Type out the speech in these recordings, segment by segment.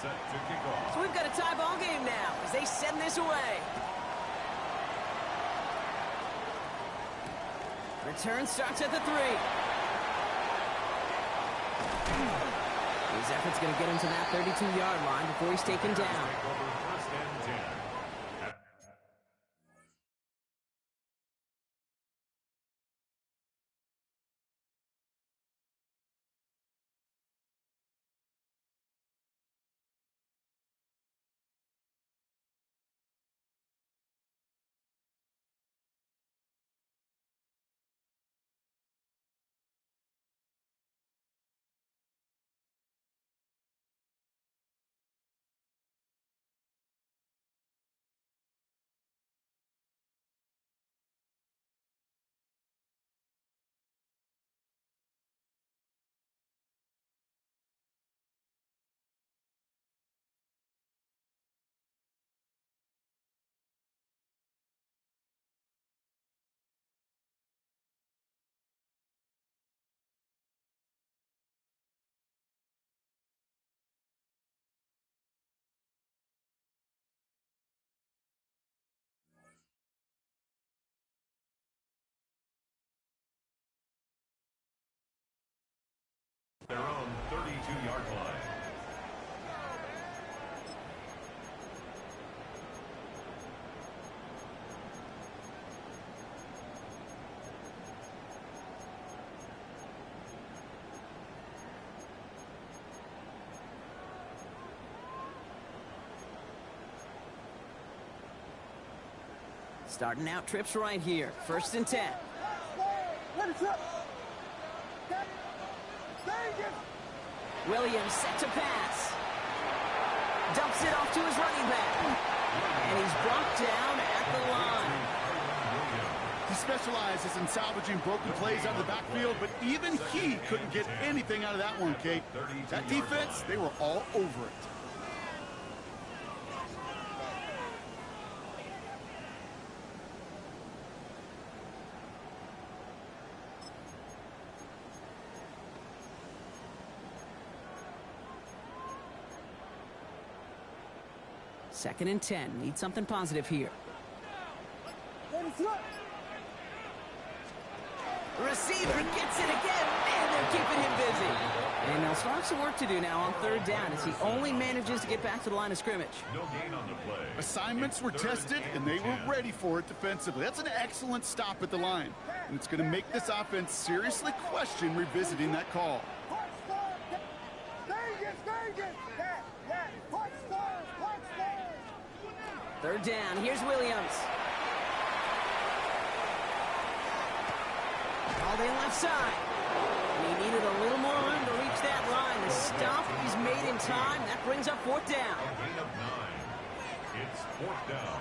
set to kick off. So we've got a tie ball game now as they send this away. Return starts at the 3. His effort's going to get him to that 32-yard line before he's taken down. First and 10. Their own 32-yard line. Starting out trips right here. First and 10. Williams set to pass. Dumps it off to his running back. And he's brought down at the line. He specializes in salvaging broken plays out of the backfield, but even he couldn't get anything out of that one, Kate. That defense, they were all over it. Second and 10. Need something positive here. Receiver gets it again. Man, they're keeping him busy. And they'll start some work to do now on third down as he only manages to get back to the line of scrimmage. No gain on the play. Assignments were tested, and they were ready for it defensively. That's an excellent stop at the line. And it's going to make this offense seriously question revisiting that call. Third down. Here's Williams. Called in left side. And he needed a little more room to reach that line. The stop is made in time. That brings up fourth down. A gain of 9. It's fourth down.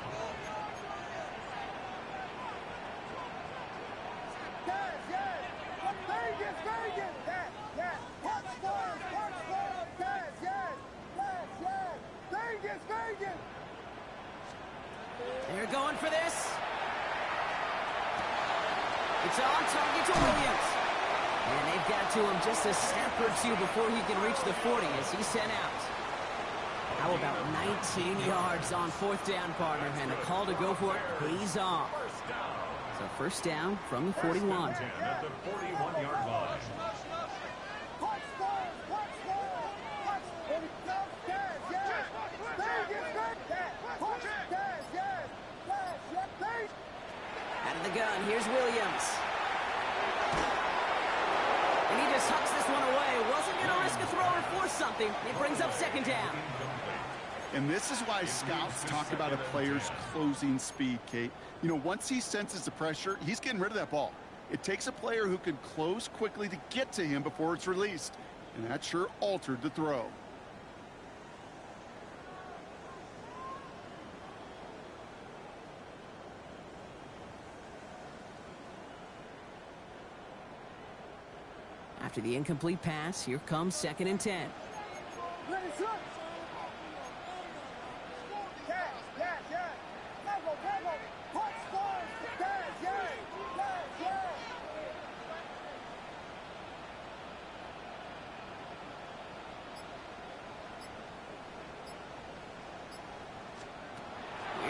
They're going for this. It's on target to Williams. And they've got to him just a step or two before he can reach the 40 as he's sent out. How about 19 yards on fourth down, partner? And a call to go for it pays off. So first down from the 41. At the 41-yard line. Out of the gun, here's Williams. And he just hucks this one away. Wasn't going to risk a throw or force something. It brings up second down. And this is why scouts talk about a player's closing speed, Kate. You know, once he senses the pressure, he's getting rid of that ball. It takes a player who can close quickly to get to him before it's released. And that sure altered the throw. After the incomplete pass, here comes second and 10.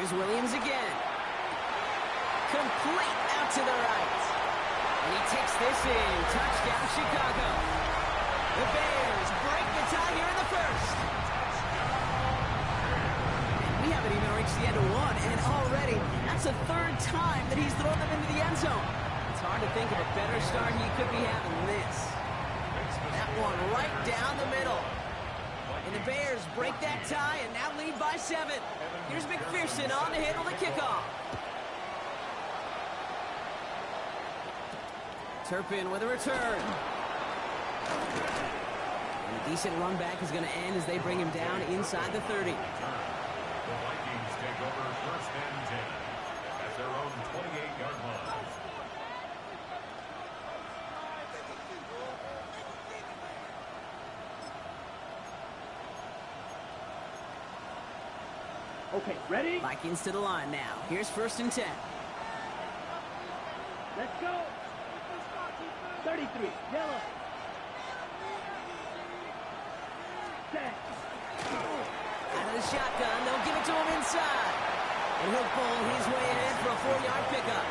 Here's Williams again. Complete out to the right. And he takes this in. Touchdown, Chicago. The Bears break the tie here in the first. And we haven't even reached the end of one, and already that's the third time that he's thrown them into the end zone. It's hard to think of a better start he could be having than this. That one right down the middle. And the Bears break that tie and now lead by 7. Here's McPherson on to handle the kickoff. Turpin with a return. And a decent run back is going to end as they bring him down inside the 30. The Vikings take over first and 10 at their own 28-yard line. Okay, ready? Vikings to the line now. Here's first and 10. Let's go. 33, yellow. Set. Out of the shotgun, they'll give it to him inside. And he'll pull his way in for a 4-yard pickup.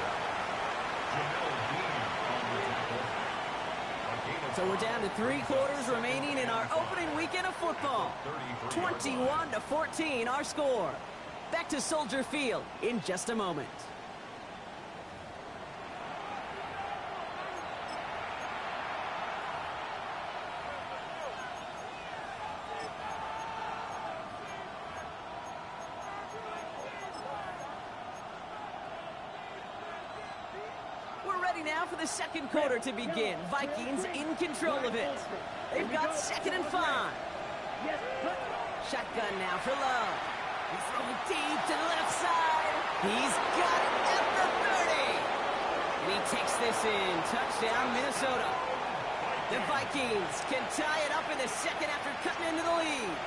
So we're down to 3 quarters remaining in our opening weekend of football. 21-14 our score. Back to Soldier Field in just a moment. We're ready now for the second quarter to begin. Vikings in control of it. They've got 2nd and 5. Shotgun now for Love. He's throwing deep to the left side. He's got it at the 30. And he takes this in. Touchdown, Minnesota. The Vikings can tie it up in the second after cutting into the lead.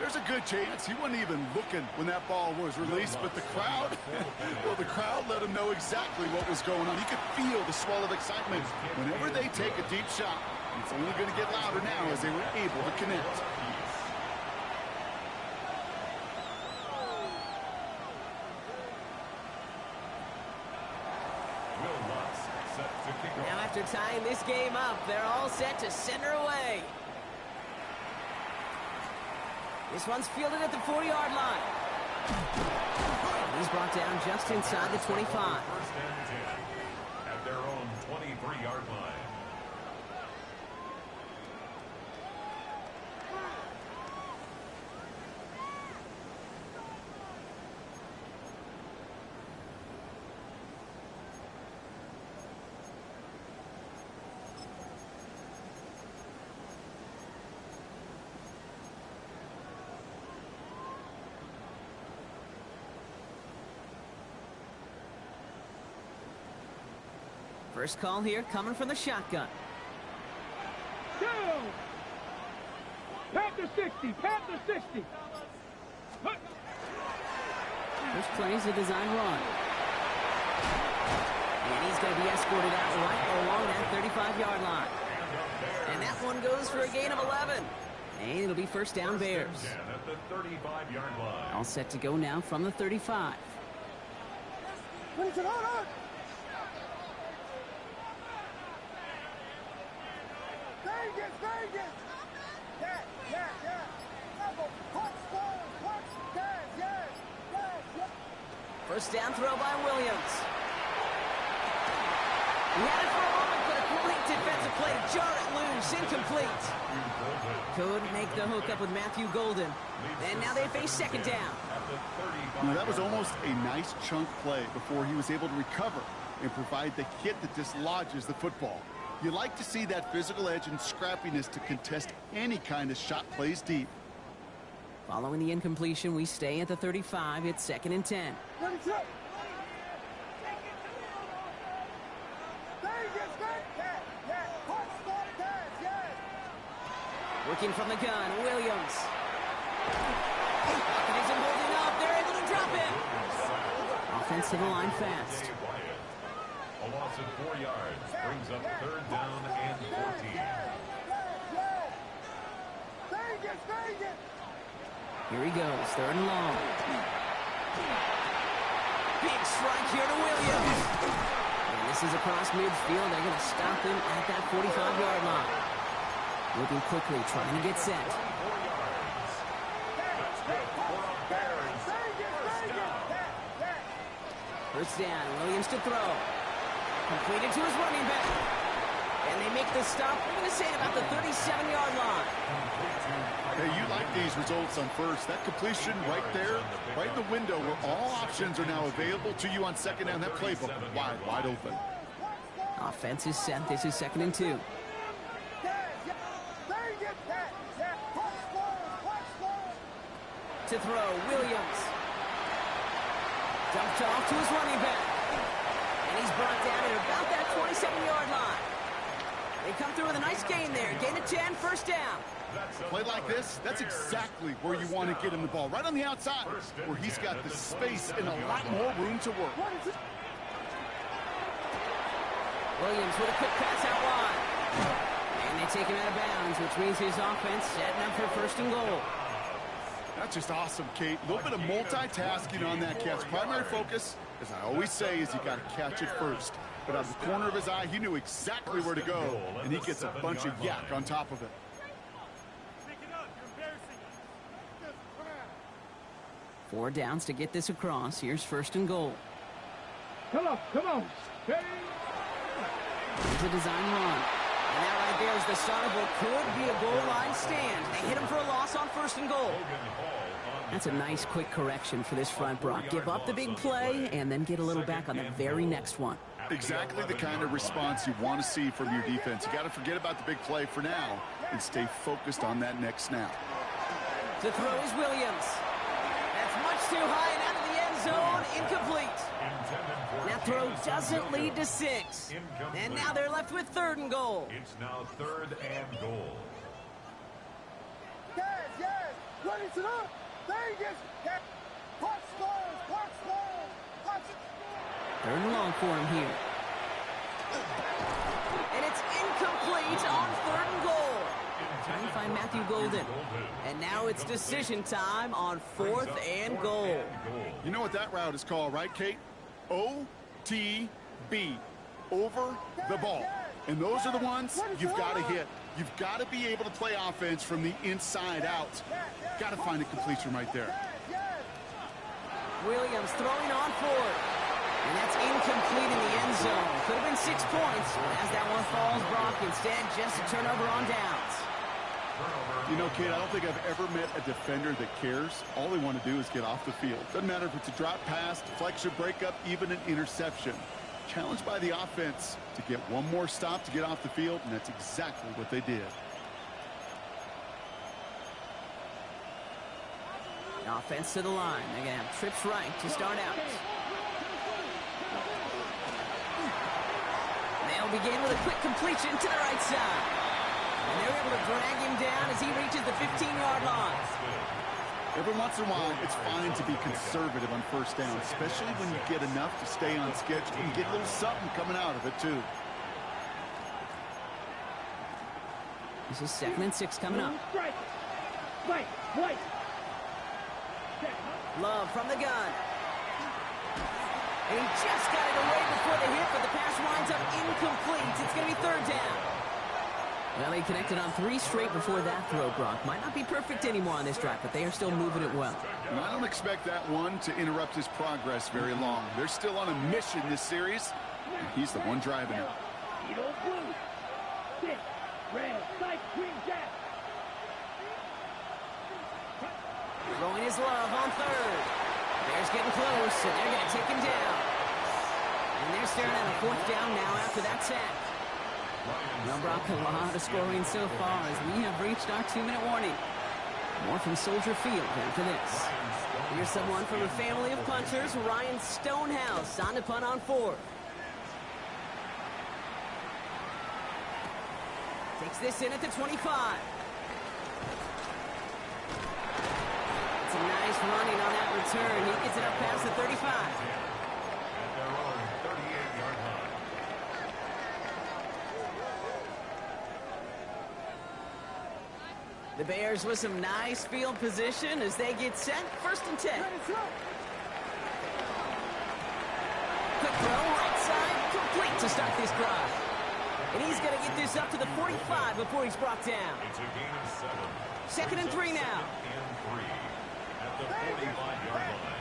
There's a good chance he wasn't even looking when that ball was released, but the crowd, well, the crowd let him know exactly what was going on. He could feel the swell of excitement whenever they take a deep shot. It's only going to get louder now as they were able to connect. Now after tying this game up, they're all set to center away. This one's fielded at the 40-yard line. He's brought down just inside the 25. First and 10 at their own 23-yard line. First call here coming from the shotgun. Down. Panther 60, Panther 60. First play is a design run. And he's going to be escorted out right along that 35-yard line. And that one goes for a gain of 11. And it'll be first down Bears. At the 35-yard line. All set to go now from the 35. First down throw by Williams. He had it for a moment, but a complete defensive play. Jar it loose, incomplete. Couldn't make the hook up with Matthew Golden. And now they face second down. Now, that was almost a nice chunk play before he was able to recover and provide the hit that dislodges the football. You like to see that physical edge and scrappiness to contest any kind of shot plays deep. Following the incompletion, we stay at the 35. It's 2nd and 10. Working from the gun, Williams. Pocket isn't holding up. They're able to drop him. Offense to the line fast. A loss of 4 yards brings up 3rd down and 14. Here he goes, 3rd and long. Big strike here to Williams. And this is across midfield. They're going to stop him at that 45-yard line. Looking quickly, trying to get set. First down, Williams to throw. Completed to his running back. And they make the stop, we're going to say, at about the 37-yard line. Hey, you like these results on first. That completion right there, right in the window where all options are now available to you on second down. That playbook wide open. Offense is set. This is 2nd and 2. To throw, Williams. Dumped off to his running back. And he's brought down at about that 27-yard line. They come through with a nice gain there. Gain of 10, first down. Play like this, that's exactly where you want to get him the ball. Right on the outside, where he's got the space and a lot more room to work. Williams with a quick pass out wide. And they take him out of bounds, which means his offense setting up for 1st and goal. That's just awesome, Kate. A little bit of multitasking on that catch. Primary focus, as I always say, is you got to catch it first. But out of the corner of his eye, he knew exactly where to go, and he gets a bunch of yak on top of it. 4 downs to get this across. Here's 1st and goal. Come on, come on. Hey. Here's a design run. And that right there is the start of what could be a goal line stand. They hit him for a loss on 1st and goal. That's a nice quick correction for this front, Brock. Give up the big play and then get a little back on the very next one. Exactly the kind of response you want to see from your defense. You got to forget about the big play for now and stay focused on that next snap. To throw is Williams. That's much too high and out of the end zone. Incomplete. That throw doesn't lead to 6. And now they're left with 3rd and goal. It's now 3rd and goal. Yes, what is it up? Vegas, punch scores. 3rd and long for him here. And it's incomplete on 3rd and goal. Trying to find Matthew Golden. And now it's decision time on 4th and goal. You know what that route is called, right, Kate? OTB. Over the ball. And those are the ones you've got to hit. You've got to be able to play offense from the inside out. Got to find a completion right there. Williams throwing on 4th. And that's incomplete in the end zone. Could have been 6 points, but as that one falls, Brock, instead just a turnover on downs. You know, Kate, I don't think I've ever met a defender that cares. All they want to do is get off the field. Doesn't matter if it's a drop pass, deflection, breakup, even an interception. Challenged by the offense to get one more stop to get off the field, and that's exactly what they did. Offense to the line. They're going to have trips right to start out. They'll begin with a quick completion to the right side. And they're able to drag him down as he reaches the 15-yard line. Every once in a while, it's fine to be conservative on 1st down, especially when you get enough to stay on schedule and get a little something coming out of it, too. This is 2nd and 6 coming up. White. Love from the gun. And he just got it away before the hit, but the pass winds up incomplete. It's going to be 3rd down. Well, he connected on 3 straight before that throw, Brock. Might not be perfect anymore on this drive, but they are still moving it well. And I don't expect that one to interrupt his progress very long. They're still on a mission this series, and he's the one driving it. Blue, 6, red, light green, jack. Throwing his Love on 3rd. Bears getting close, and they're going to take him down. And they're staring at a 4th down now after that sack. Well, Brock, a lot of scoring so far as we have reached our 2-minute warning. More from Soldier Field after this. Here's someone from a family of punters, Ryan Stonehouse, on to punt on 4th. Takes this in at the 25. It's a nice running on that return. He gets it up past the 35. At their own 38-yard line. The Bears with some nice field position as they get set. 1st and 10. Quick throw, right side, complete to start this drive. And he's going to get this up to the 45 before he's brought down. It's a gain of 7. 2nd and 3 now. 2nd and 3 at the 45-yard line.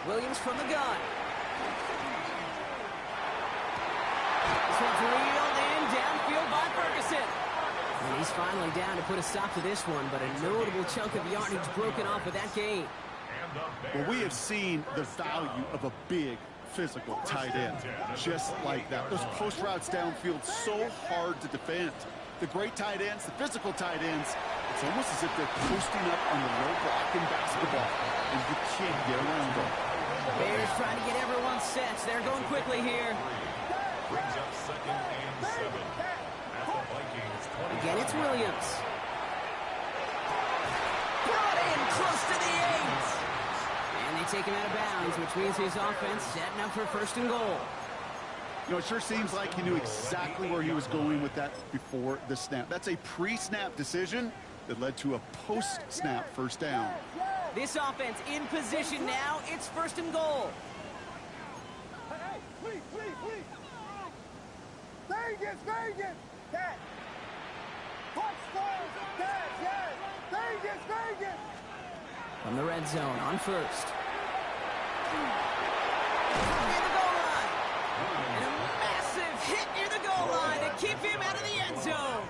Williams from the gun. This one's reeled in downfield by Ferguson. And he's finally down to put a stop to this one, but a notable chunk of yardage broken off with that gain. Well, we have seen the value of a big physical tight end, just like that. Those post routes downfield, so hard to defend. The great tight ends, the physical tight ends, it's almost as if they're posting up on the low block in basketball, and you can't get around them. Bears trying to get everyone set. They're going quickly here. Brings up 2nd and 7 at the Vikings 20. Again, it's Williams. Brought in close to the 8. And they take him out of bounds, which means his offense setting up for 1st and goal. You know, it sure seems like he knew exactly where he was going with that before the snap. That's a pre-snap decision that led to a post-snap 1st down. This offense in position now. It's 1st and goal. Hey, please. Vegas. Dad. Touchdown. Dad, yes. Vegas. From the red zone on 1st. Near the goal line. And a massive hit near the goal line to keep him out of the end zone.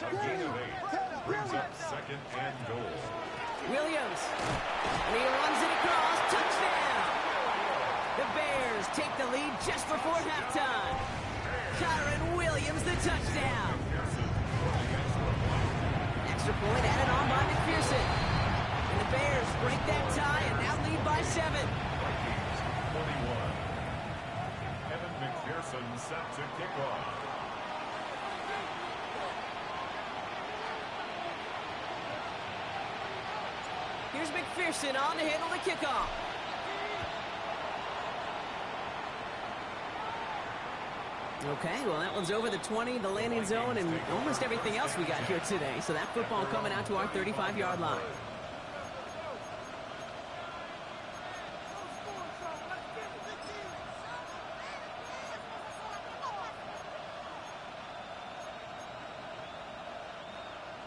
A gain of 8 brings up 2nd and goal. Williams. And he runs it across. Touchdown. The Bears take the lead just before halftime. Kyren Williams, the touchdown. Extra point added on by McPherson. And the Bears break that tie and now lead by 7. Vikings 21. Evan McPherson set to kick off. Here's McPherson on to handle the kickoff. Okay, well, that one's over the 20, the landing zone, and almost everything else we got here today. So that football coming out to our 35-yard line.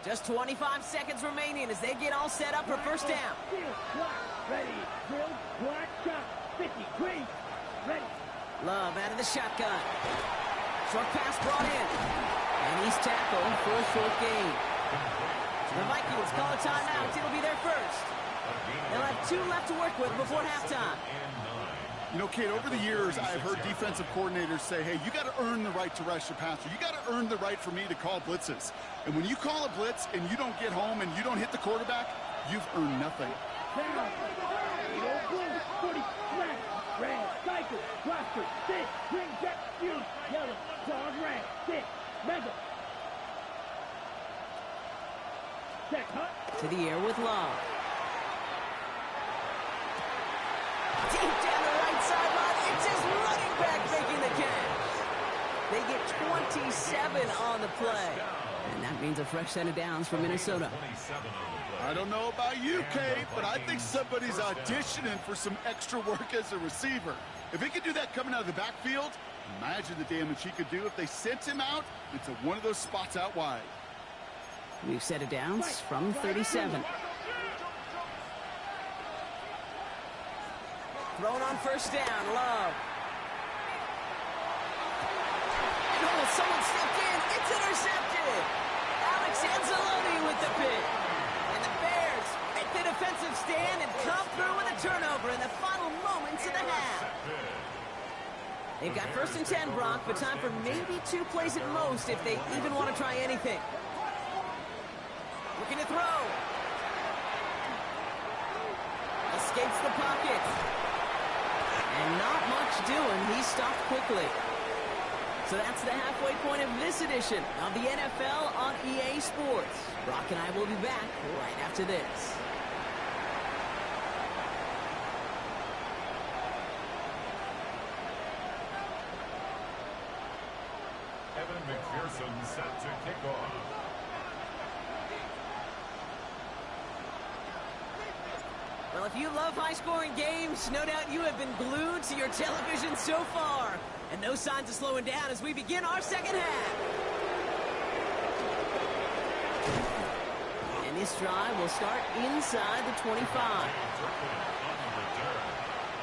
Just 25 seconds remaining as they get all set up for 1st down. Ready, drill, black, shot, 50, green, ready. Love out of the shotgun. Short pass brought in. And he's tackled for a short gain. The Vikings call a timeout. It'll be their 1st. They'll have 2 left to work with before halftime. You know, Kate, over the years, I've heard defensive coordinators say, hey, you got to earn the right to rush your passer. You got to earn the right for me to call blitzes. And when you call a blitz and you don't get home and you don't hit the quarterback, you've earned nothing. Down. Yellow, blue, 40, red, red, cycle, cluster, 6, green, jet, fuse, yellow, dog, red, 6, mega. Check, hut. To the air with Love. Deep down the right sideline. It's his running back making the catch. They get 27 on the play. And that means a fresh set of downs for Minnesota. I don't know about you, Kate, but I think somebody's auditioning for some extra work as a receiver. If he could do that coming out of the backfield, imagine the damage he could do if they sent him out into one of those spots out wide. We've set of downs from 37. Thrown on 1st down, Love. And someone stepped in. It's intercepted. Alex Anzalone with the pick. And the Bears make the defensive stand and come through with a turnover in the final moments of the half. They've got 1st and 10, Brock, but time for maybe 2 plays at most if they even want to try anything. Looking to throw. Escapes the pocket. And not much doing. He stopped quickly. So that's the halfway point of this edition of the NFL on EA Sports. Brock and I will be back right after this. Evan McPherson set to kick off. Well, if you love high-scoring games, no doubt you have been glued to your television so far. And no signs of slowing down as we begin our second half. And this drive will start inside the 25.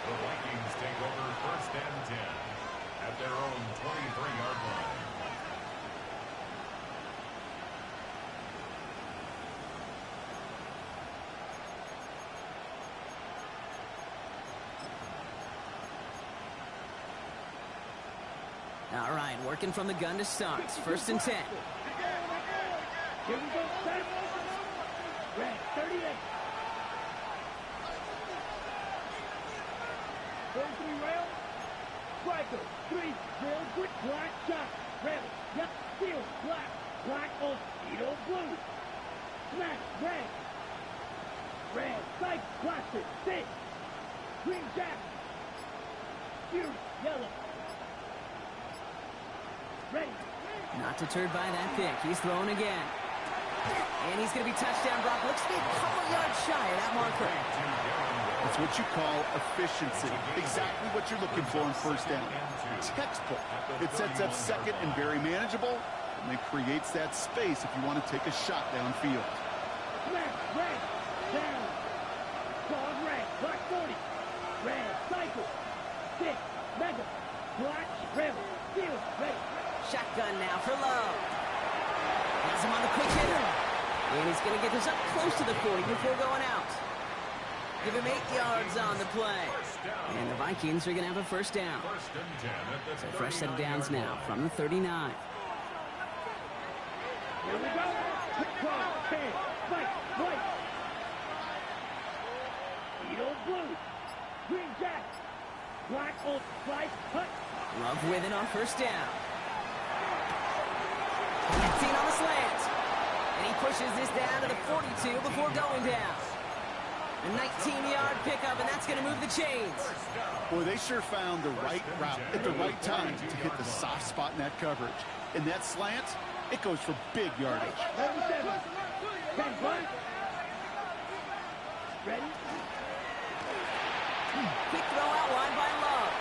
The Vikings take over first and 10 at their own 23-yard line. All right, working from the gun to start. It's first and 10. Here we go, set. Red, 38. 4-3 rail. Striker, 3, real quick, black shot. Red, yep, steel, black on, Edo blue. Smash, red, psych, blaster, 6. Green jack. Huge, yellow. Ready. Not deterred by that pick. He's throwing again. And he's going to be touchdown block. Looks to be a couple yards shy of that marker. It's what you call efficiency. Exactly what you're looking for in first down. Textbook. It sets up second and very manageable, and it creates that space if you want to take a shot downfield. Red, down. Dog red, black 40. Red, cycle. 6, mega. Black, rebel, steel, ready. Shotgun now for Love. Has him on the quick hitter. And he's going to get this up close to the 40 before going out. Give him 8 yards on the play. And the Vikings are going to have a first down. First and 10 at the So fresh set of downs now from the 39. Here we go. Quick cross, 10, fight, white. Edo blue. Green jack. Black on slice, cut. Love with it on first down. Gets in on the slant. And he pushes this down to the 42 before going down. A 19-yard pickup, and that's going to move the chains. Boy, they sure found the right route at the right time to hit the soft spot in that coverage. And that slant, it goes for big yardage. 37. 10, right. Ready? Quick throw out wide by Love.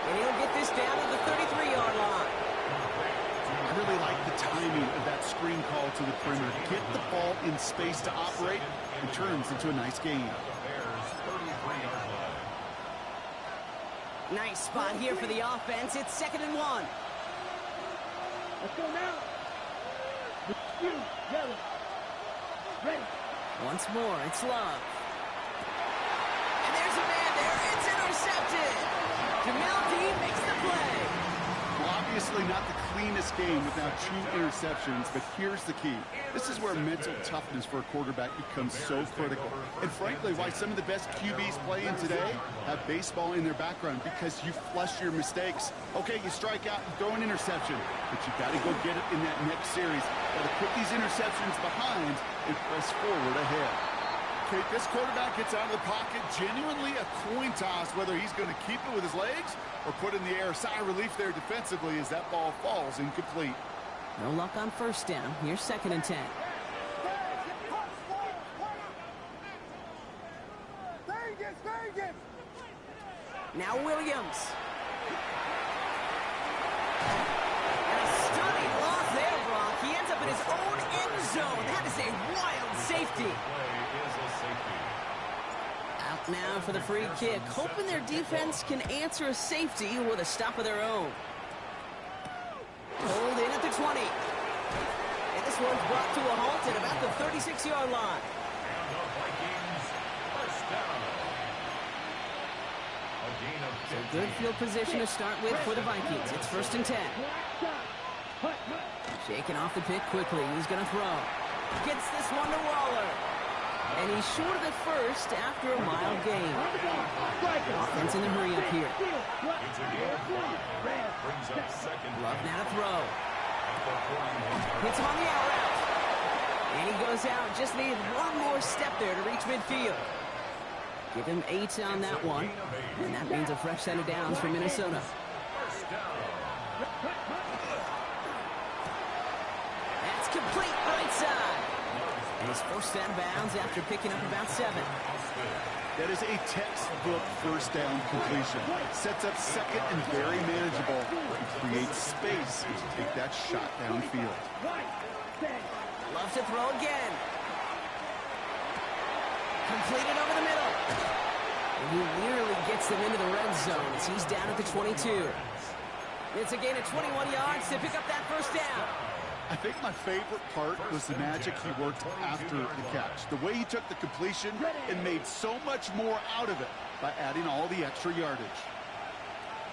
And he'll get this down to the 33-yard line. I really like the timing of that screen call to the perimeter. Get the ball in space to operate and turns into a nice gain. Nice spot here for the offense. It's 2nd and 1. Let's go now. Blue, yellow. Ready. Once more, it's Love. And there's a man there. It's intercepted. Jamel Dean makes the play. Well, obviously not the cleanest game without 2 interceptions, but here's the key. This is where mental toughness for a quarterback becomes so critical. And frankly, why some of the best QBs playing today have baseball in their background, because you flush your mistakes. Okay, you strike out and throw an interception, but you got to go get it in that next series. Got to put these interceptions behind and press forward ahead. Okay, this quarterback gets out of the pocket, genuinely a coin toss whether he's going to keep it with his legs or put in the air. Sigh of relief there defensively as that ball falls incomplete. No luck on first down. Here's 2nd and 10. Vegas! Now Williams. And a stunning loss there, Brock. He ends up in his own end zone. That is a wild safety. Out now for the free kick, hoping their defense can answer a safety with a stop of their own. Hold in at the 20. And this one's brought to a halt at about the 36-yard line. And the Vikings first down. A gain of So good field position to start with for the Vikings. It's 1st and 10. Shaking off the pick quickly. He's going to throw. Gets this one to Waller. And he's short of the first after a mild gain. Offense in the hurry up here. brings up second. Love now to throw. Hits him on the out route. And he goes out. Just needed one more step there to reach midfield. Give him 8 on that one. And that means a fresh set of downs for Minnesota. First down. That's complete right side. And he's forced out of bounds after picking up about 7. That is a textbook first down completion. Sets up second and very manageable. It creates space to take that shot downfield. Loves to throw again. Completed over the middle. And he nearly gets them into the red zone as he's down at the 22. It's a gain of 21 yards to pick up that first down. I think my favorite part was the magic he worked after the catch. The way he took the completion and made so much more out of it by adding all the extra yardage.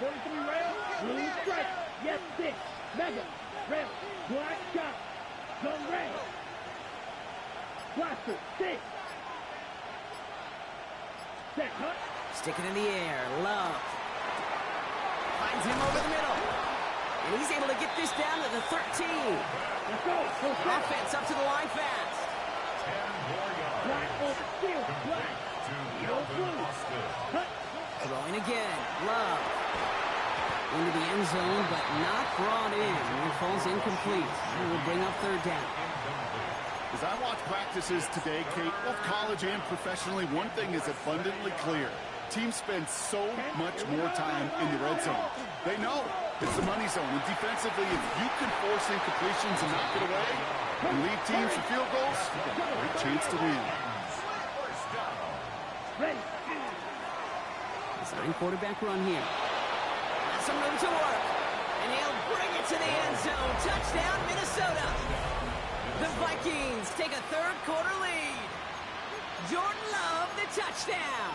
43 rail, blue strike. Yes, 6. Mega. Rail. Black shot. Zone rail. Blaster. 6. Set cut. Stick it in the air. Love. Finds him over the middle. And he's able to get this down to the 13. Let's go. Offense up to the line fast. 10 more yards. Black over field. Black. To No blue. Austin. Cut. Throwing again. Love. Into the end zone, but not brought in. It falls incomplete. And will bring up third down. As I watch practices today, Kate, both college and professionally, one thing is abundantly clear. Teams spend so much more time in the red zone. They know it's the money zone. And defensively, if you can force incompletions and knock it away and lead teams to field goals, you've got a great chance to win. Ready. Design quarterback run here. Has some room to work. And he'll bring it to the end zone. Touchdown, Minnesota. The Vikings take a third quarter lead. Jordan Love, the touchdown.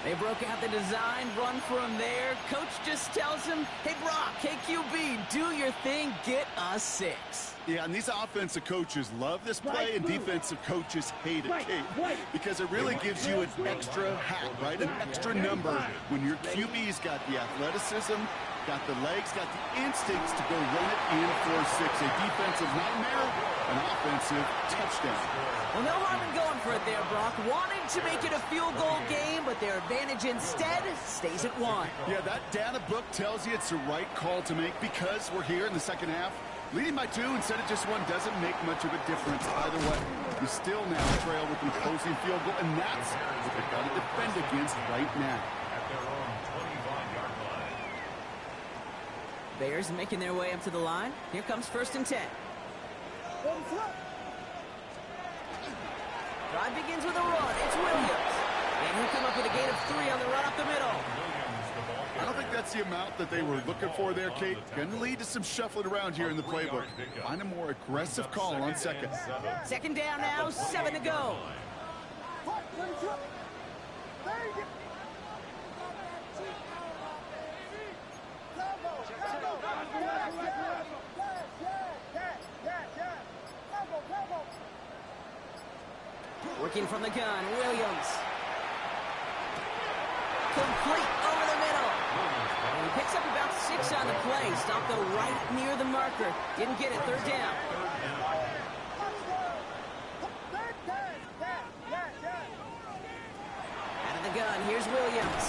They broke out the design run from there. Coach just tells him, hey, Brock, hey, QB, do your thing, get us 6. Yeah, and these offensive coaches love this play, and defensive coaches hate it, Kate, because it really gives you an extra hat, right? An extra number when your QB's got the athleticism, got the legs, got the instincts to go run it in for 6. A defensive nightmare, an offensive touchdown. Well, no harm in going for it there, Brock. Wanted to make it a field goal game, but their advantage instead stays at 1. Yeah, that data book tells you it's the right call to make because we're here in the second half. Leading by 2 instead of just 1 doesn't make much of a difference either way. You still now trail with an opposing field goal, and that's what they've got to defend against right now. At their own 25-yard line. Bears making their way up to the line. Here comes 1st and 10. Drive begins with a run. It's Williams. And he'll come up with a gain of 3 on the run up the middle. I don't think that's the amount that they were looking for there, Kate. Going to lead to some shuffling around here in the playbook. Find a more aggressive call on second. Second down now, 7 to go. Working from the gun, Williams. Complete over the middle. And he picks up about 6 on the play. Stopped though right near the marker. Didn't get it, third down. Out of the gun, here's Williams.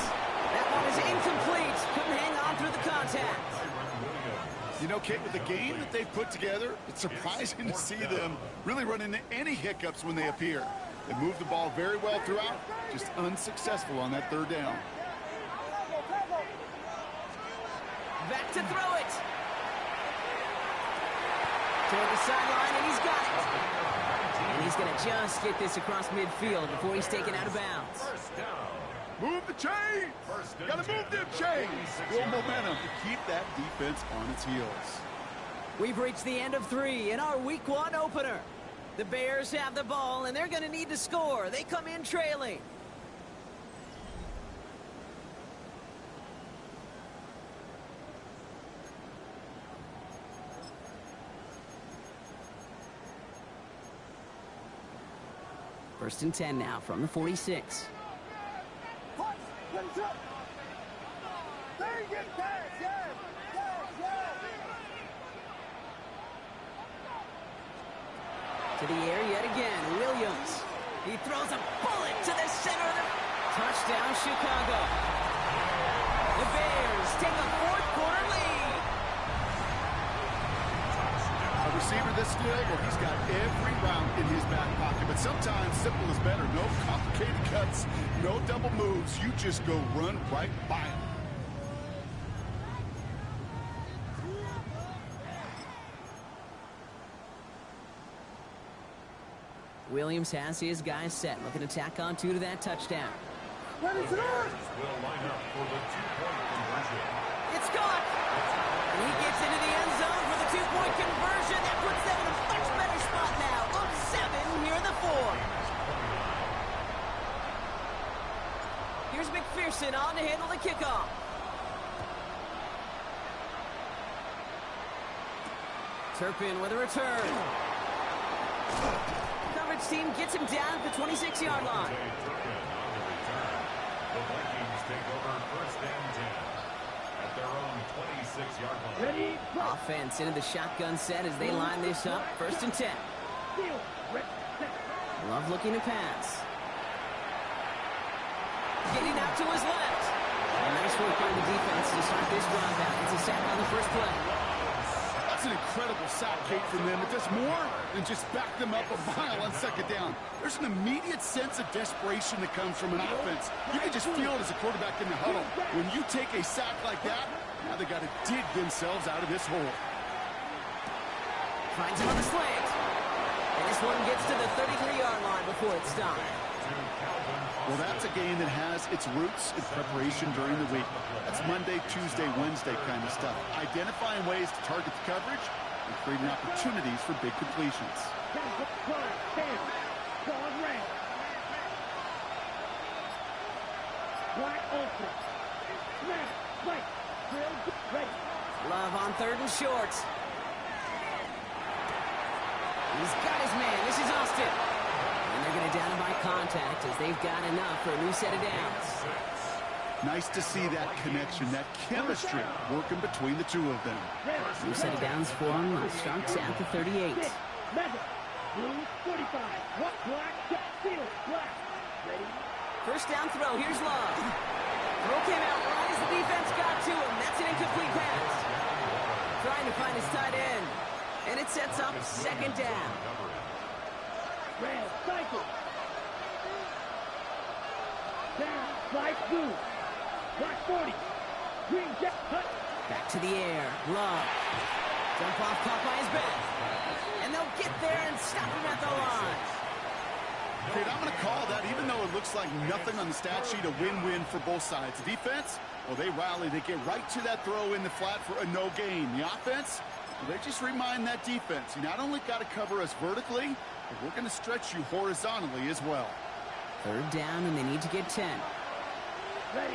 That one is incomplete. Couldn't hang on through the contact. You know, Kate, with the game that they've put together, it's surprising to see them really run into any hiccups when they appear. They move the ball very well throughout, just unsuccessful on that third down. Back to throw it. Toward the sideline, and he's got it. And he's going to just get this across midfield before he's taken out of bounds. Move the chains! Got to move them chains! Real momentum to keep that defense on its heels. We've reached the end of 3 in our Week 1 opener. The Bears have the ball, and they're going to need to score. They come in trailing. First and 10 now from the 46. To the air yet again, Williams. He throws a bullet to the center of the... Touchdown, Chicago. The Bears take a fourth quarter lead. A receiver this skilled, well, he's got every route in his back pocket. But sometimes simple is better. No complicated cuts, no double moves. You just go run right by him. Williams has his guys set, looking to tack on 2 to that touchdown. What is it on? Will line up for the two-point conversion. It's caught! And he gets into the end zone for the 2-point conversion. That puts them in a much better spot now. Up 7 here in the 4. Here's McPherson on to handle the kickoff. Turpin with a return. Coverage team gets him down at the 26-yard line. Turpin on the return. The Vikings take over first and 10 at their own 26-yard line. Ready, go. Offense into the shotgun set as they line this up. First and 10. Steal. Ready, set. Love looking to pass. Getting out to his left. And nice work by the defense to start this drive out. It's a sack on the first play. That's an incredible sack, Kate, from them. It does more than just back them up a mile on second down. There's an immediate sense of desperation that comes from an offense. You can just feel it as a quarterback in the huddle. When you take a sack like that, now they got to dig themselves out of this hole. Finds him on the slant. And this one gets to the 33-yard line before it's stopped. Well, that's a game that has its roots in preparation during the week. That's Monday, Tuesday, Wednesday kind of stuff. Identifying ways to target the coverage and creating opportunities for big completions. Love on 3rd and short. He's got his man. This is Austin. And they're going to down him by contact as they've got enough for a new set of downs. Nice to see that connection, that chemistry working between the two of them. New set of downs for him. Starts at the 38. Blue 45. What black? Steal. Black. Ready? First down throw. Here's Love. Throw came out right as the defense got to him. That's an incomplete pass. Trying to find his tight end. And it sets up second down. Red. Cycle. Down. Slide blue. Black 40. Green jet. Cut. Back to the air. Love. Jump off caught by his back. And they'll get there and stop him at the line. Kate, I'm going to call that, even though it looks like nothing on the stat sheet, a win-win for both sides. The defense, well, they rally. They get right to that throw in the flat for a no gain. The offense, well, they just remind that defense, you not only got to cover us vertically, but we're going to stretch you horizontally as well. Third down, and they need to get 10. Ready.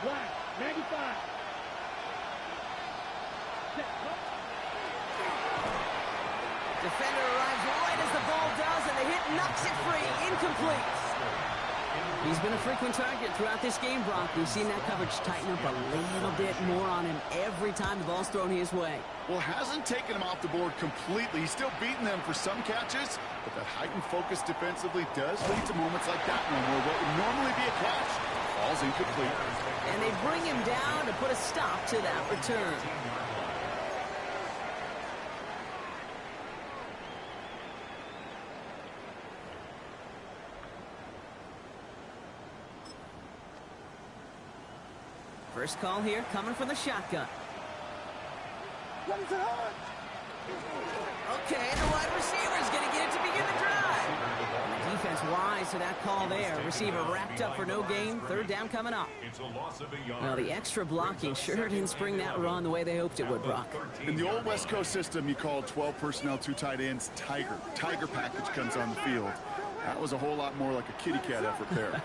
Black. 95. Defender arrives right as the ball does, and the hit knocks it free. Incomplete. He's been a frequent target throughout this game, Brock. We've seen that coverage tighten up a little bit more on him every time the ball's thrown his way. Well, hasn't taken him off the board completely. He's still beating them for some catches, but that heightened focus defensively does lead to moments like that one where what would normally be a catch falls incomplete. And they bring him down to put a stop to that return. First call here coming from the shotgun. What is it on? Okay, the wide receiver's going to get it to begin the drive. And the defense wise to that call there. Receiver wrapped up for no gain. Third down coming up. It's a loss of a yard. Well, the extra blocking sure didn't spring that run the way they hoped it would, Brock. In the old West Coast system, you called 12 personnel, 2 tight ends, Tiger. Tiger package comes on the field. That was a whole lot more like a kitty cat effort there.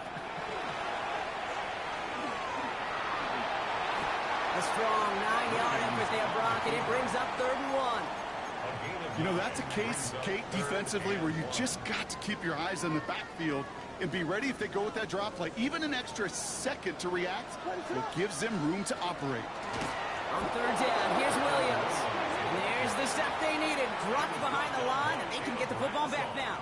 A strong 9-yard effort there, Brock, and it brings up 3rd and 1. You know, that's a case, Kate, defensively, where you just got to keep your eyes on the backfield and be ready if they go with that drop play. Even an extra second to react, it gives them room to operate. On 3rd down, here's Williams. And there's the step they needed. Dropped behind the line, and they can get the football back now.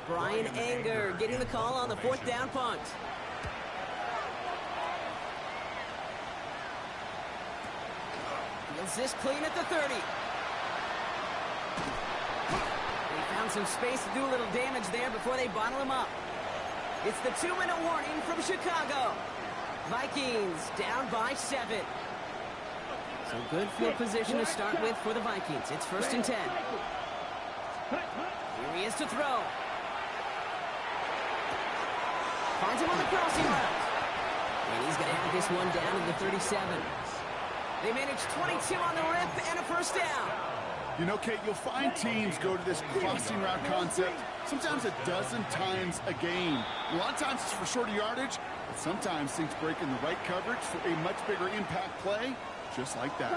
Brian Anger getting the call on the 4th down punt. Fields this clean at the 30. some space to do a little damage there before they bottle him up. It's the 2-minute warning from Chicago. Vikings down by 7. So good field position to start with for the Vikings. It's 1st and 10. Here he is to throw. Finds him on the crossing route. And he's going to have this one down to the 37. They managed 22 on the rip and a 1st down. You know, Kate, you'll find teams go to this crossing route concept sometimes a dozen times a game. A lot of times it's for shorter yardage, but sometimes things break in the right coverage for a much bigger impact play, just like that.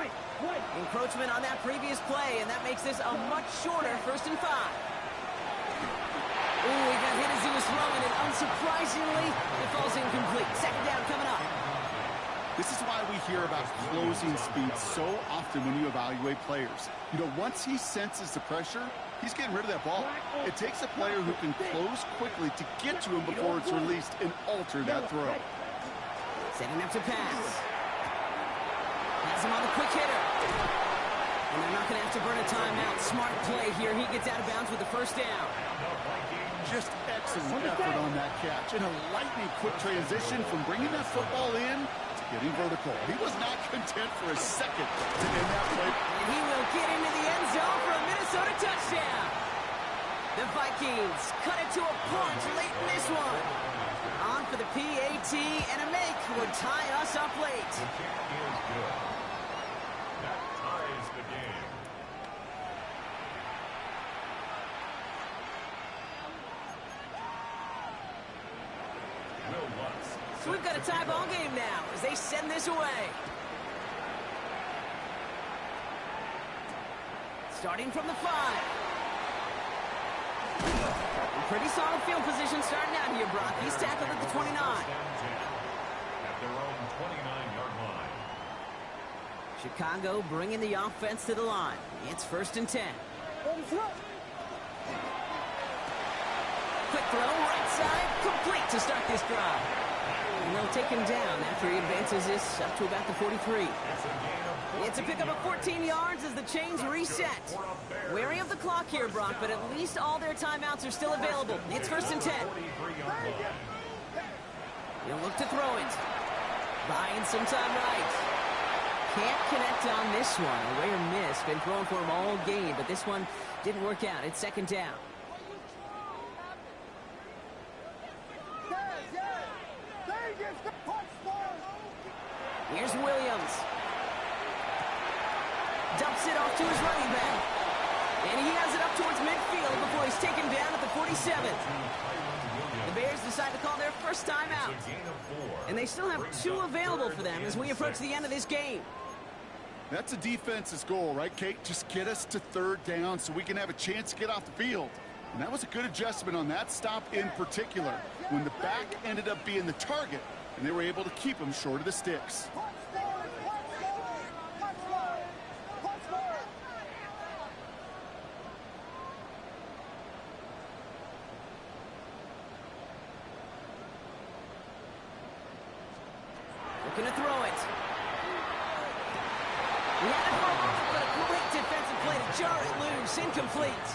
Encroachment on that previous play, and that makes this a much shorter 1st and 5. Ooh, he got hit as he was throwing, and unsurprisingly, it falls incomplete. 2nd down coming up. This is why we hear about closing speed so often when you evaluate players. You know, once he senses the pressure, he's getting rid of that ball. It takes a player who can close quickly to get to him before it's released and alter that throw. Setting up to pass. Has him on the quick hitter. And they're not going to have to burn a timeout. Smart play here. He gets out of bounds with the 1st down. Just excellent effort on that catch. And a lightning quick transition from bringing that football in to getting vertical. He was not content for a second to end that play. And he will get into the end zone for a Minnesota touchdown. The Vikings cut it to a punch late in this one. On for the PAT, and a make would tie us up late. The kick is good. That ties the game. Will Lutz. So we've got a tie ball game now as they send this away. Starting from the 5. Pretty solid field position starting out here, Brock. He's tackled at the 29. At their own 29-yard line. Chicago bringing the offense to the line. It's 1st and 10. Quick throw, right side, complete to start this drive. And they'll take him down after he advances this up to about the 43. It's a pickup of 14 yards as the chains reset. Wary of the clock here, Brock, but at least all their timeouts are still available. It's 1st and 10. He'll look to throw it. Buying some time right. Can't connect on this one. A rare miss. Been throwing for him all game, but this one didn't work out. It's 2nd down. Here's Williams. Dumps it off to his running back. And he has it up towards midfield before he's taken down at the 47. The Bears decide to call their 1st timeout. And they still have 2 available for them as we approach the end of this game. That's a defense's goal, right, Kate? Just get us to 3rd down so we can have a chance to get off the field. And that was a good adjustment on that stop in particular, when the back ended up being the target, and they were able to keep him short of the sticks. Looking to throw it. He had it for a moment, but a quick defensive play to jar it loose. Incomplete.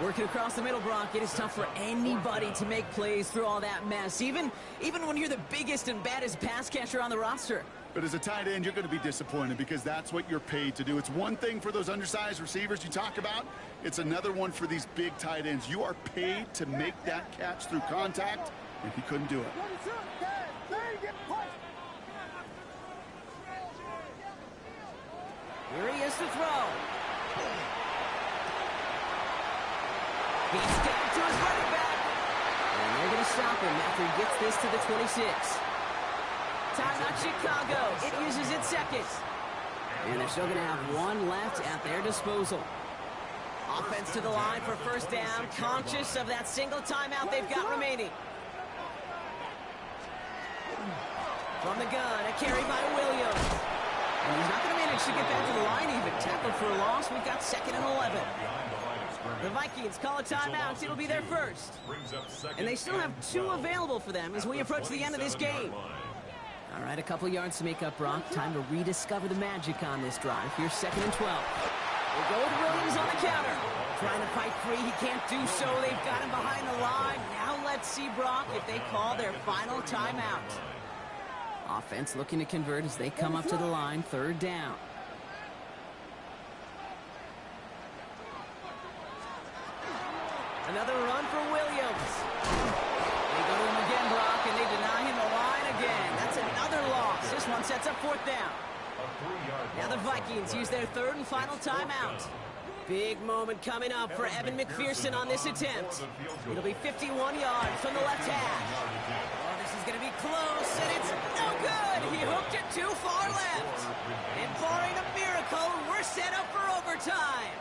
Working across the middle, Brock, it is tough for anybody to make plays through all that mess, even when you're the biggest and baddest pass catcher on the roster. But as a tight end, you're going to be disappointed because that's what you're paid to do. It's one thing for those undersized receivers you talk about. It's another one for these big tight ends. You are paid to make that catch through contact, and he couldn't do it. Here he is to throw. He's down to his running back. And they're going to stop him after he gets this to the 26. Timeout Chicago. It uses its 2nd. And they're still going to have 1 left at their disposal. Offense to the line for 1st down, conscious of that single timeout they've got remaining. From the gun, a carry by Williams. And he's not going to manage to get back to the line even. Tackled for a loss. We've got 2nd and 11. The Vikings call a timeout. It'll be their 1st. And they still have 2 available for them as we approach the end of this game. All right, a couple yards to make up, Brock. Time to rediscover the magic on this drive. Here's 2nd and 12. They go with Williams on the counter. Trying to fight free, he can't do so. They've got him behind the line. Now let's see, Brock, if they call their final timeout. Offense looking to convert as they come up to the line, third down. Another run for Williams. They go to him again, Brock, and they deny him the line again. That's another loss. This one sets up fourth down. Now the Vikings use their third and final timeout. Big moment coming up for Evan McPherson on this attempt. It'll be 51 yards from the left hash. Oh, this is going to be close, and it's no good. He hooked it too far left. And barring a miracle, we're set up for overtime.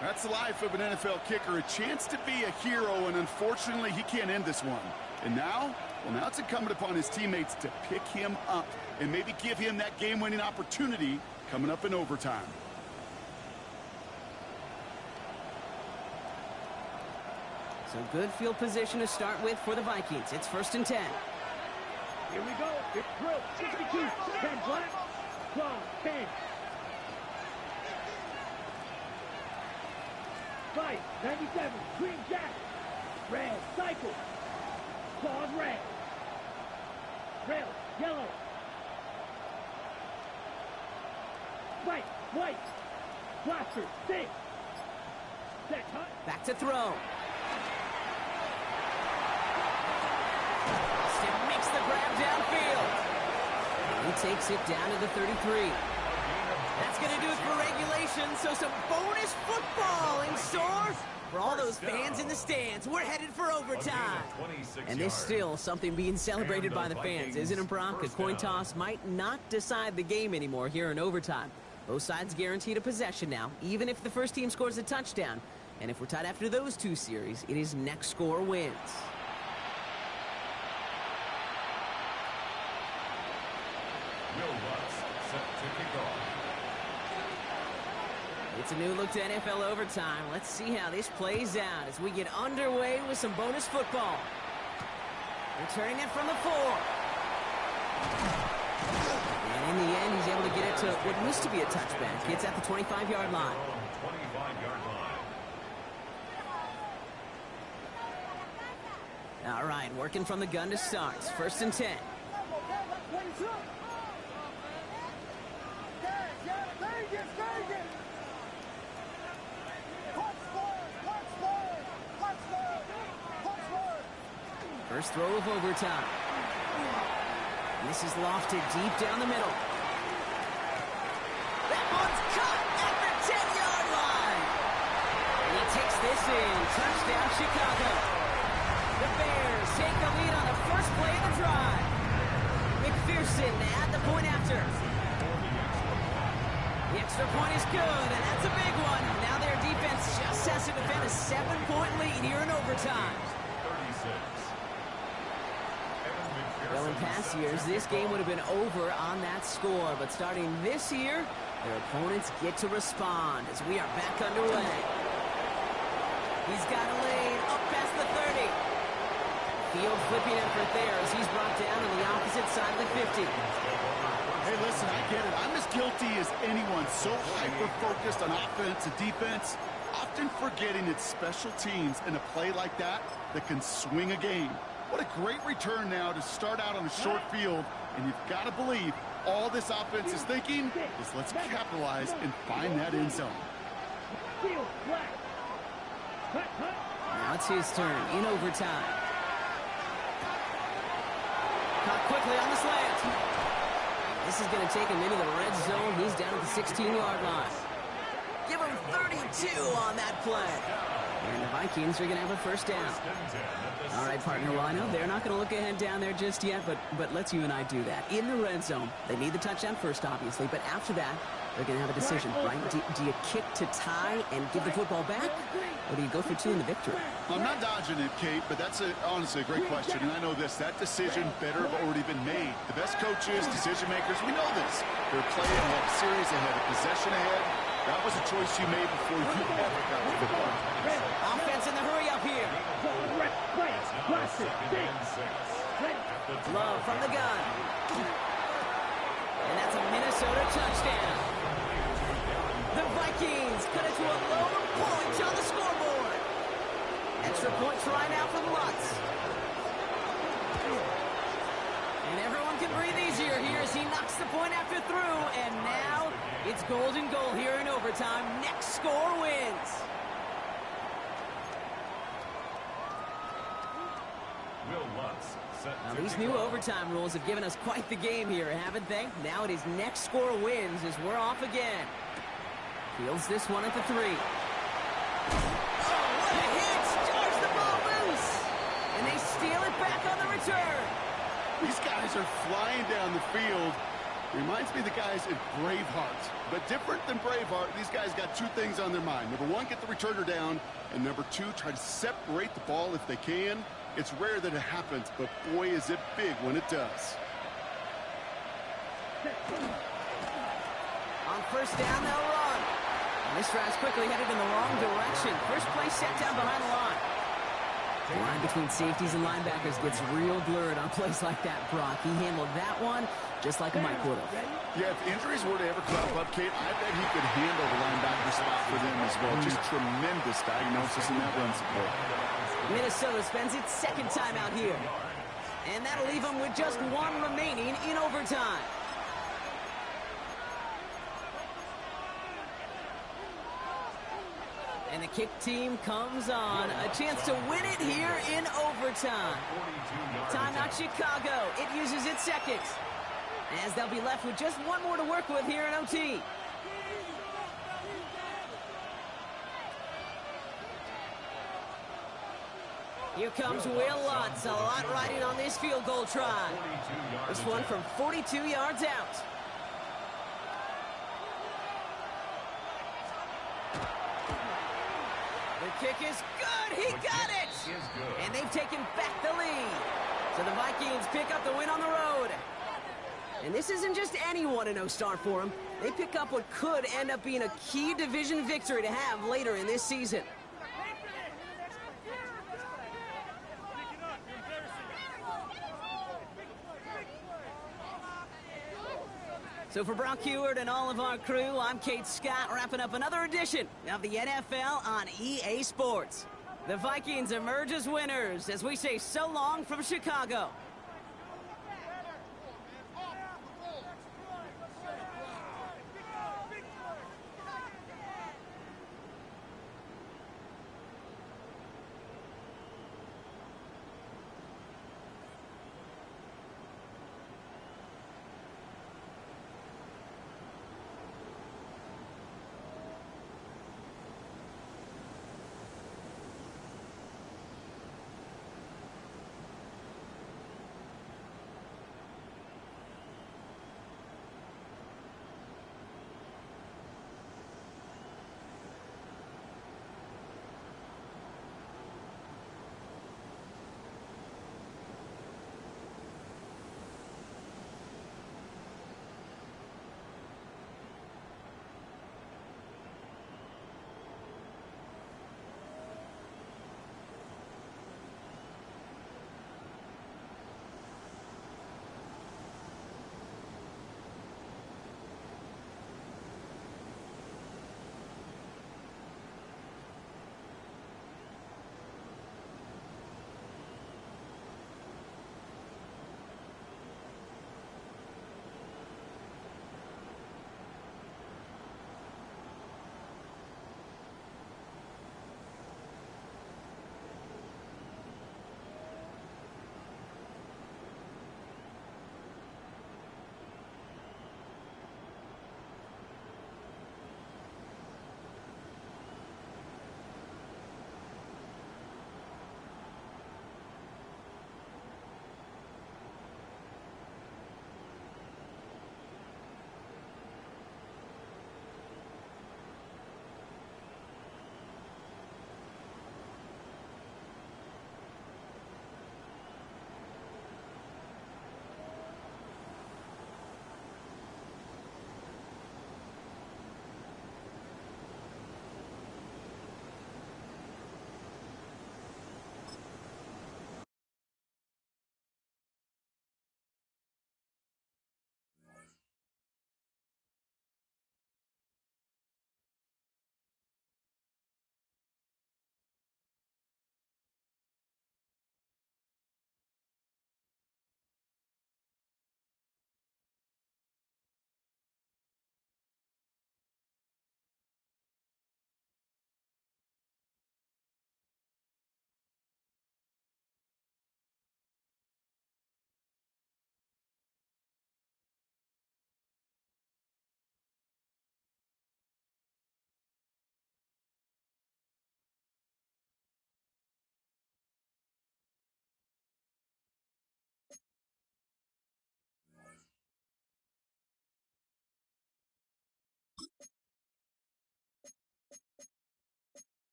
That's the life of an NFL kicker, a chance to be a hero, and unfortunately, he can't end this one. And now, well, now it's incumbent upon his teammates to pick him up and maybe give him that game-winning opportunity coming up in overtime. So good field position to start with for the Vikings. It's 1st and 10. Here we go. It's drill. 62. 10 black. Claw. 10. 5. 97. Green jack. Red. Cycle. Claws red. Rail. Yellow. White. White. Blaster. 6. Set. Hut. Back to throw. Makes the grab downfield. He takes it down to the 33. That's going to do it for regulation, so some bonus football in store for all those fans in the stands. We're headed for overtime. And there's still something being celebrated by the fans, isn't it, Brock? A coin toss might not decide the game anymore here in overtime. Both sides guaranteed a possession now, even if the first team scores a touchdown. And if we're tied after those two series, it is next score wins. Will Lutz set to kick off. It's a new look to NFL overtime. Let's see how this plays out as we get underway with some bonus football. Returning it from the 4. And in the end, he's able to get it to what used to be a touchback. It's at the 25-yard line. 25-yard line. All right, working from the gun to start. 1st and 10. First throw of overtime. And this is lofted deep down the middle. That one's caught at the 10-yard line. And he takes this in. Touchdown, Chicago. The Bears take the lead on the first play of the drive. McPherson at the point after. The extra point is good, and that's a big one. Now their defense just has to defend a 7-point lead here in overtime. 36. Well, in past years, this game would have been over on that score. But starting this year, their opponents get to respond as we are back underway. He's got a lane up past the 30. Field flipping effort there as he's brought down on the opposite side of the 50. Hey, listen, I get it. I'm as guilty as anyone. So hyper-focused on offense and defense, often forgetting it's special teams in a play like that that can swing a game. What a great return now to start out on a short field, and you've got to believe all this offense is thinking is let's capitalize and find that end zone. Now it's his turn in overtime. Caught quickly on the slant. This is going to take him into the red zone. He's down at the 16-yard line. Give him 32 on that play. And the Vikings are going to have a first down. All right, partner, well, I know they're not going to look ahead down there just yet, but let's you and I do that. In the red zone, they need the touchdown first, obviously, but after that, they're going to have a decision, right? Do you kick to tie and give the football back, or do you go for 2 in the victory? I'm not dodging it, Kate, but that's honestly a great question, and I know this. That decision better have already been made. The best coaches, decision makers, we know this. They're playing ahead, series ahead, a possession ahead. That was a choice you made before you ever got to the ball. Offense in the hurry up here. Love from the gun. And that's a Minnesota touchdown. The Vikings cut it to a lower point on the scoreboard. Extra point try now for the Lutz. And everyone can breathe easier here as he knocks the point after through. And now it's golden goal here in overtime. Next score wins. Will Lutz set Now, to these kick new off. overtime rules have given us quite the game here, haven't they? Now it is next score wins as we're off again. Fields this one at the 3. Oh, what a hit! Charge the ball loose! And they steal it back on the return. These guys are flying down the field. Reminds me of the guys at Braveheart. But different than Braveheart, these guys got two things on their mind. Number one, get the returner down. And number two, try to separate the ball if they can. It's rare that it happens, but boy, is it big when it does. On first down, they'll run. And this drive's quickly headed in the wrong direction. First play set down behind the line. The line between safeties and linebackers gets real blurred on plays like that, Brock. He handled that one just like Mike would have. Yeah, if injuries were to ever crop up, Kate, I bet he could handle the linebacker spot for them as well. Just tremendous diagnosis in that run support. Minnesota spends its second time out here. And that'll leave them with just one remaining in overtime. And the kick team comes on. A chance to win it here in overtime. 42-yard Timeout Chicago. It uses its seconds. As they'll be left with just one more to work with here in OT. Here comes Will Lutz. A lot riding on this field goal try. This one from 42 yards out. The kick is good. He got it. is good. And they've taken back the lead. So the Vikings pick up the win on the road. And this isn't just any 1-0 start for them. They pick up what could end up being a key division victory to have later in this season. So for Brock Heward and all of our crew, I'm Kate Scott, wrapping up another edition of the NFL on EA Sports. The Vikings emerge as winners as we say so long from Chicago.